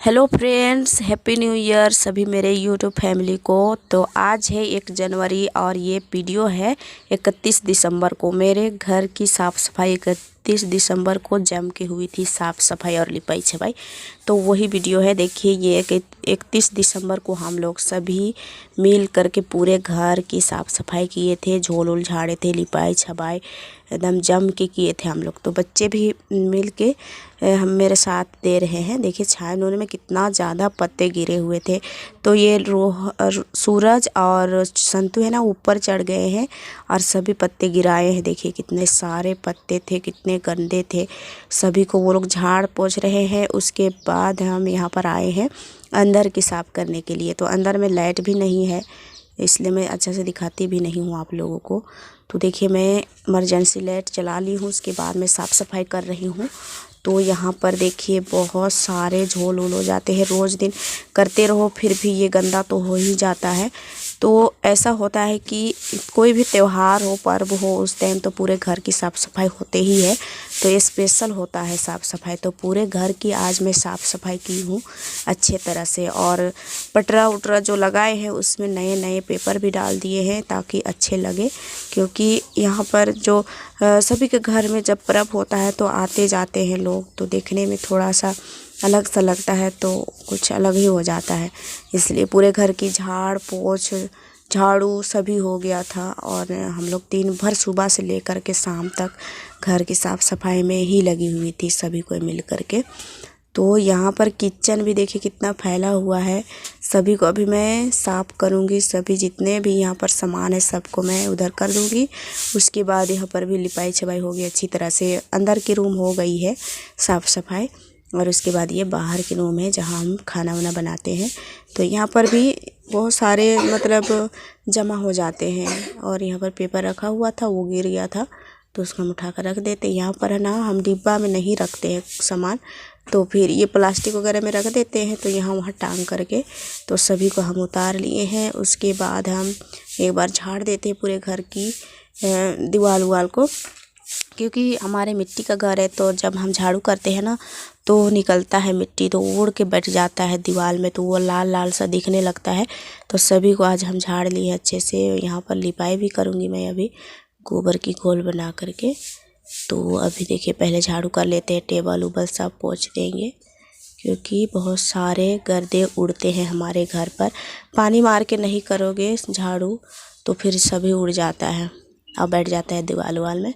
Hello friends, happy new year सभी मेरे YouTube family को। तो आज है 1 जनवरी और ये वीडियो है 31 दिसंबर को। मेरे घर की साफ़ सफाई 31 दिसंबर को जम के हुई थी, साफ़ सफाई और लिपाई छपाई। तो वही वीडियो है। देखिए, ये 31 दिसंबर को हम लोग सभी मिल करके पूरे घर की साफ़ सफाई किए थे, झोल उल झाड़े थे, लिपाई छपाई एकदम जम के किए थे हम लोग। तो बच्चे भी मिल के हम मेरे साथ दे रहे हैं। देखिए, छाया नून में कितना ज़्यादा पत्ते गिरे हुए थे। तो ये सूरज और संतू है ना, ऊपर चढ़ गए हैं और सभी पत्ते गिराए हैं। देखिए कितने सारे पत्ते थे, कितने गंदे थे। सभी को वो लोग झाड़ पोंछ रहे हैं। उसके बाद हम यहाँ पर आए हैं अंदर की साफ़ करने के लिए। तो अंदर में लाइट भी नहीं है, इसलिए मैं अच्छा से दिखाती भी नहीं हूँ आप लोगों को। तो देखिए, मैं इमरजेंसी लाइट चला ली हूँ, उसके बाद मैं साफ़ सफाई कर रही हूँ। तो यहाँ पर देखिए बहुत सारे झोल हो जाते हैं। रोज़ दिन करते रहो फिर भी ये गंदा तो हो ही जाता है। तो ऐसा होता है कि कोई भी त्यौहार हो, पर्व हो, उस टाइम तो पूरे घर की साफ़ सफाई होते ही है। तो ये स्पेशल होता है साफ़ सफाई। तो पूरे घर की आज मैं साफ़ सफाई की हूँ अच्छे तरह से। और पटरा उटरा जो लगाए हैं उसमें नए नए पेपर भी डाल दिए हैं ताकि अच्छे लगे। क्योंकि यहाँ पर जो सभी के घर में जब पर्व होता है तो आते जाते हैं लोग, तो देखने में थोड़ा सा अलग सा लगता है, तो कुछ अलग ही हो जाता है। इसलिए पूरे घर की झाड़ पोंछ झाड़ू सभी हो गया था। और हम लोग दिन भर सुबह से लेकर के शाम तक घर की साफ़ सफाई में ही लगी हुई थी, सभी को मिल करके। तो यहाँ पर किचन भी देखिए कितना फैला हुआ है। सभी को अभी मैं साफ़ करूँगी। सभी जितने भी यहाँ पर सामान है सबको मैं उधर कर दूँगी। उसके बाद यहाँ पर भी लिपाई छपाई होगी अच्छी तरह से। अंदर की रूम हो गई है साफ़ सफाई। और उसके बाद ये बाहर की रूम है जहाँ हम खाना वाना बनाते हैं। तो यहाँ पर भी बहुत सारे मतलब जमा हो जाते हैं। और यहाँ पर पेपर रखा हुआ था, वो गिर गया था, तो उसको हम उठा कर रख देते हैं। यहाँ पर है ना, हम डिब्बा में नहीं रखते हैं सामान, तो फिर ये प्लास्टिक वगैरह में रख देते हैं। तो यहाँ वहाँ टांग करके तो सभी को हम उतार लिए हैं। उसके बाद हम एक बार झाड़ देते हैं पूरे घर की दीवार उवाल को। क्योंकि हमारे मिट्टी का घर है, तो जब हम झाड़ू करते हैं ना तो निकलता है मिट्टी, तो उड़ के बैठ जाता है दीवार में, तो वो लाल लाल सा दिखने लगता है। तो सभी को आज हम झाड़ लिए अच्छे से। यहाँ पर लिपाई भी करूँगी मैं अभी गोबर की घोल बना करके। तो अभी देखिए, पहले झाड़ू कर लेते हैं, टेबल उबल सब पोंछ देंगे। क्योंकि बहुत सारे गर्दे उड़ते हैं हमारे घर पर। पानी मार के नहीं करोगे झाड़ू तो फिर सभी उड़ जाता है और बैठ जाता है दीवार वाल में।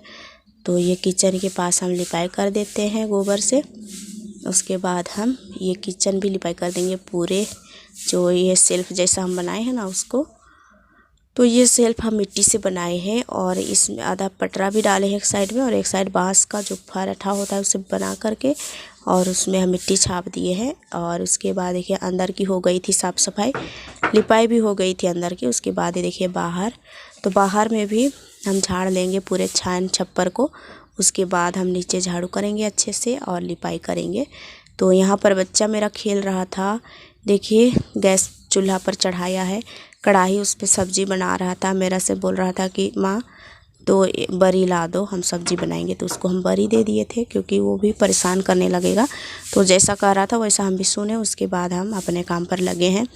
तो ये किचन के पास हम लिपाई कर देते हैं गोबर से। उसके बाद हम ये किचन भी लिपाई कर देंगे पूरे। जो ये सेल्फ जैसा हम बनाए हैं ना उसको, तो ये सेल्फ हम मिट्टी से बनाए हैं। और इसमें आधा पटरा भी डाले हैं एक साइड में, और एक साइड बांस का जो फराठा होता है उसे बना करके और उसमें हम मिट्टी छाप दिए हैं। और उसके बाद देखिए, अंदर की हो गई थी साफ़ सफाई, लिपाई भी हो गई थी अंदर की। उसके बाद ये देखिए बाहर, तो बाहर में भी हम झाड़ लेंगे पूरे छान छप्पर को। उसके बाद हम नीचे झाड़ू करेंगे अच्छे से और लिपाई करेंगे। तो यहाँ पर बच्चा मेरा खेल रहा था। देखिए, गैस चूल्हा पर चढ़ाया है कढ़ाई, उस पर सब्ज़ी बना रहा था। मेरा से बोल रहा था कि माँ तो बरी ला दो, हम सब्ज़ी बनाएंगे। तो उसको हम बरी दे दिए थे क्योंकि वो भी परेशान करने लगेगा। तो जैसा कह रहा था वैसा हम भी सुने। उसके बाद हम अपने काम पर लगे हैं।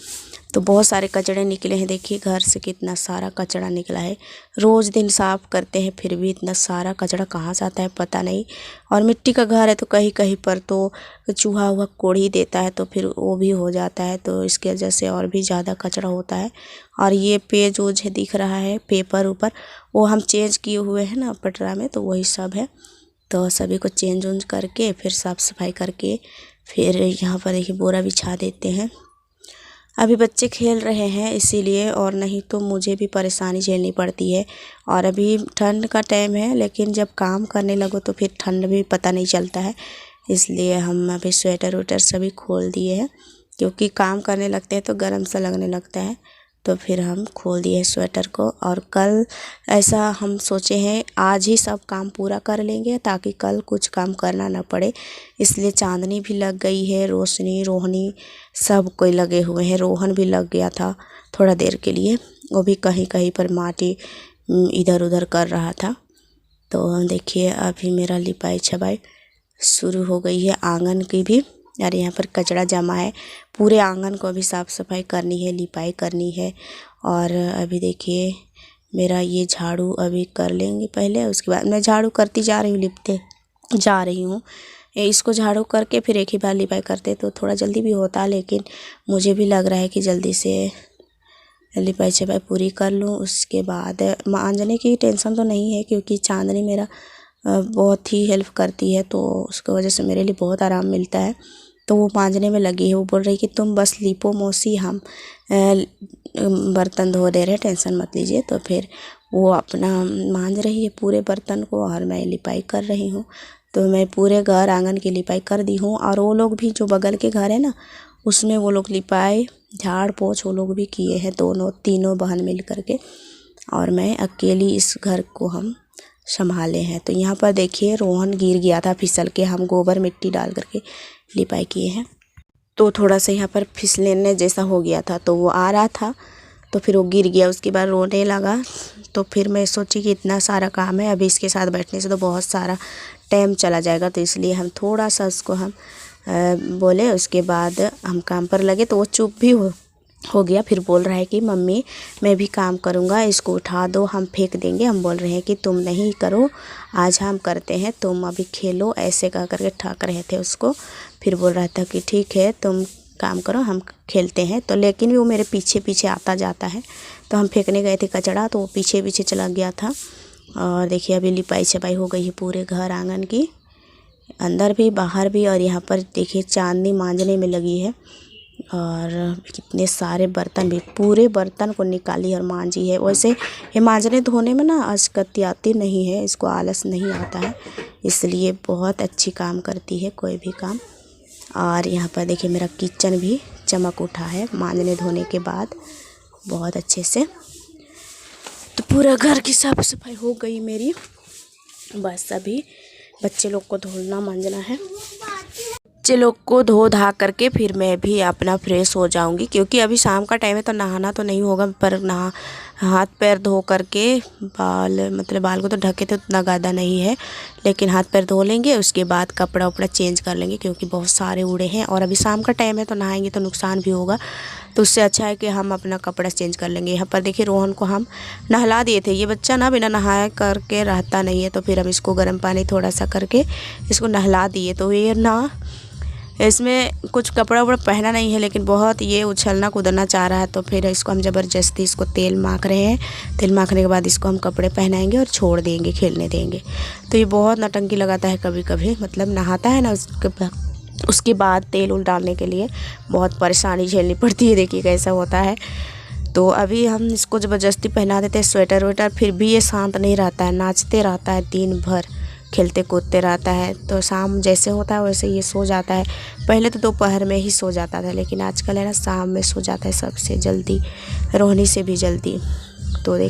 तो बहुत सारे कचड़े निकले हैं। देखिए, घर से कितना सारा कचड़ा निकला है। रोज़ दिन साफ़ करते हैं फिर भी इतना सारा कचड़ा कहाँ से आता है पता नहीं। और मिट्टी का घर है तो कहीं कहीं पर तो चूहा हुआ कोढ़ी देता है, तो फिर वो भी हो जाता है। तो इसकी वजह से और भी ज़्यादा कचड़ा होता है। और ये पेज ओज है दिख रहा है, पेपर ऊपर, वो हम चेंज किए हुए हैं ना पटरा में, तो वही सब है। तो सभी को चेंज उंज करके फिर साफ़ सफाई करके फिर यहाँ पर देखिए बोरा बिछा देते हैं। अभी बच्चे खेल रहे हैं इसीलिए, और नहीं तो मुझे भी परेशानी झेलनी पड़ती है। और अभी ठंड का टाइम है, लेकिन जब काम करने लगो तो फिर ठंड भी पता नहीं चलता है। इसलिए हम अभी स्वेटर वेटर सभी खोल दिए हैं। क्योंकि काम करने लगते हैं तो गर्म सा लगने लगता है, तो फिर हम खोल दिए स्वेटर को। और कल ऐसा हम सोचे हैं आज ही सब काम पूरा कर लेंगे ताकि कल कुछ काम करना ना पड़े। इसलिए चांदनी भी लग गई है, रोशनी रोहनी सब कोई लगे हुए हैं। रोहन भी लग गया था थोड़ा देर के लिए, वो भी कहीं कहीं पर माटी इधर उधर कर रहा था। तो देखिए, अभी मेरा लिपाई छपाई शुरू हो गई है आंगन की भी। और यहाँ पर कचरा जमा है। पूरे आंगन को अभी साफ़ सफाई करनी है, लिपाई करनी है। और अभी देखिए मेरा ये झाड़ू अभी कर लेंगे पहले, उसके बाद मैं झाड़ू करती जा रही हूँ, लिपते जा रही हूँ। इसको झाड़ू करके फिर एक ही बार लिपाई करते तो थोड़ा जल्दी भी होता, लेकिन मुझे भी लग रहा है कि जल्दी से लिपाई छपाई पूरी कर लूँ। उसके बाद मांजने की टेंशन तो नहीं है, क्योंकि चांदनी मेरा बहुत ही हेल्प करती है, तो उसकी वजह से मेरे लिए बहुत आराम मिलता है। तो वो मांजने में लगी है। वो बोल रही कि तुम बस लिपो मौसी, हम बर्तन धो दे रहे, टेंशन मत लीजिए। तो फिर वो अपना मांज रही है पूरे बर्तन को और मैं लिपाई कर रही हूँ। तो मैं पूरे घर आंगन की लिपाई कर दी हूँ। और वो लोग भी जो बगल के घर है ना, उसमें वो लोग लिपाई झाड़ पोंछ वो लोग भी किए हैं, दोनों तीनों बहन मिल करके। और मैं अकेली इस घर को हम संभाले हैं। तो यहाँ पर देखिए रोहन गिर गया था फिसल के, हम गोबर मिट्टी डाल करके लिपाई किए हैं। तो थोड़ा सा यहाँ पर फिसलने जैसा हो गया था, तो वो आ रहा था तो फिर वो गिर गया। उसके बाद रोने लगा। तो फिर मैं सोची कि इतना सारा काम है, अभी इसके साथ बैठने से तो बहुत सारा टाइम चला जाएगा, तो इसलिए हम थोड़ा सा उसको हम बोले। उसके बाद हम काम पर लगे तो वो चुप भी हो गया। फिर बोल रहा है कि मम्मी मैं भी काम करूँगा, इसको उठा दो, हम फेंक देंगे। हम बोल रहे हैं कि तुम नहीं करो, आज हम करते हैं, तुम अभी खेलो, ऐसे कह करके ठग रहे थे उसको। फिर बोल रहा था कि ठीक है तुम काम करो, हम खेलते हैं। तो लेकिन भी वो मेरे पीछे पीछे आता जाता है। तो हम फेंकने गए थे कचरा, तो वो पीछे पीछे चला गया था। और देखिए अभी लिपाई छपाई हो गई है पूरे घर आंगन की, अंदर भी बाहर भी। और यहाँ पर देखिए चांदनी मांजने में लगी है। और कितने सारे बर्तन भी, पूरे बर्तन को निकाली और मांजी है। वैसे ये मांजने धोने में ना अशक्तियाती नहीं है, इसको आलस नहीं आता है, इसलिए बहुत अच्छी काम करती है कोई भी काम। और यहाँ पर देखिए मेरा किचन भी चमक उठा है मांजने धोने के बाद बहुत अच्छे से। तो पूरा घर की साफ सफाई हो गई मेरी। बस अभी बच्चे लोग को धोना मांजना है। बच्चे लोग को धो धा करके फिर मैं भी अपना फ्रेश हो जाऊंगी, क्योंकि अभी शाम का टाइम है तो नहाना तो नहीं होगा, पर नहा हाथ पैर धो करके बाल को तो ढके तो उतना ज़्यादा नहीं है, लेकिन हाथ पैर धो लेंगे। उसके बाद कपड़ा उपड़ा चेंज कर लेंगे, क्योंकि बहुत सारे उड़े हैं। और अभी शाम का टाइम है तो नहाएंगे तो नुकसान भी होगा, तो उससे अच्छा है कि हम अपना कपड़ा चेंज कर लेंगे। यहाँ पर देखिए रोहन को हम नहला दिए थे। ये बच्चा ना बिना नहाए करके रहता नहीं है, तो फिर हम इसको गर्म पानी थोड़ा सा करके इसको नहला दिए। तो ये ना इसमें कुछ कपड़ा उपड़ा पहना नहीं है, लेकिन बहुत ये उछलना कूदना चाह रहा है। तो फिर इसको हम ज़बरदस्ती इसको तेल माख रहे हैं। तेल माखने के बाद इसको हम कपड़े पहनाएंगे और छोड़ देंगे, खेलने देंगे। तो ये बहुत नौटंकी लगाता है कभी कभी, मतलब नहाता है ना उसके बाद तेल उल डालने के लिए बहुत परेशानी झेलनी पड़ती है। देखिए कैसा होता है। तो अभी हम इसको ज़बरदस्ती पहना देते हैं स्वेटर वेटर, फिर भी ये शांत नहीं रहता है, नाचते रहता है दिन भर, खेलते कूदते रहता है। तो शाम जैसे होता है वैसे ये सो जाता है। पहले तो दोपहर में ही सो जाता था, लेकिन आजकल है ना शाम में सो जाता है सबसे जल्दी, रोहनी से भी जल्दी। तो